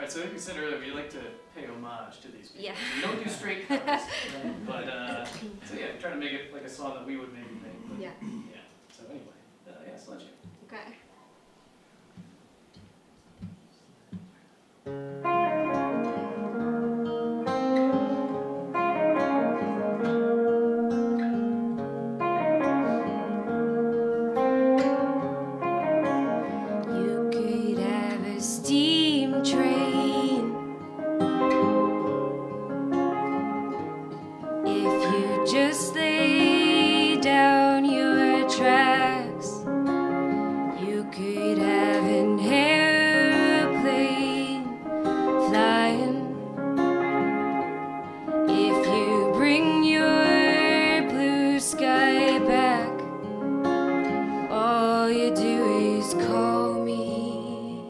Alright, so like we said earlier, we like to pay homage to these people. Yeah. We don't do straight covers, but so yeah, we try to make it like a song that we would maybe make. But, Yeah. Yeah. So anyway, yeah, Sledgehammer. Okay. You could have a steam train if you just lay down your tracks. You could have an airplane flying if you bring your blue sky back. All you do is call me,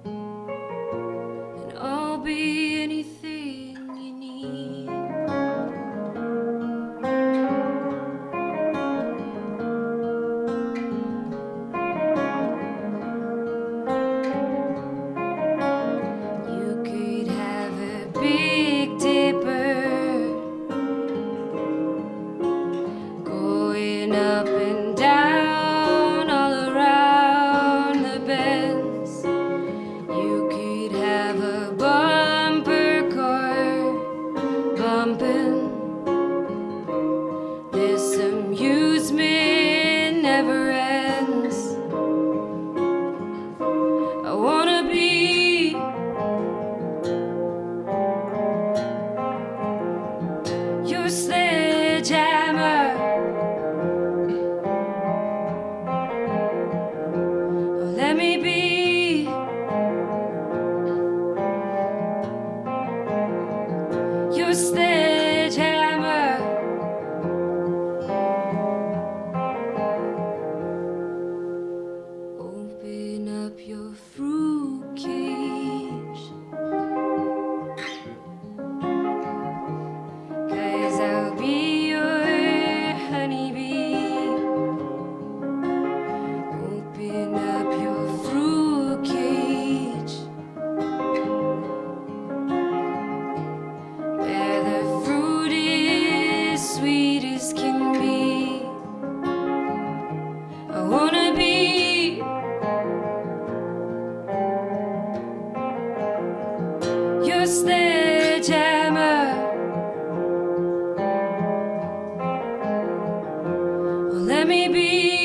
and I'll be anything you need. You could have a Big Dipper going up and down all around the bends. You could have a bumper car bumping. This amusement never ends. I wanna be your sledgehammer. Oh, let me be your sledgehammer. Open up your fruit cage, 'cause I'll be your honeybee. Open up your fruit cage, where the fruit is sweet as can be. I wanna be your sledgehammer. Oh, let me be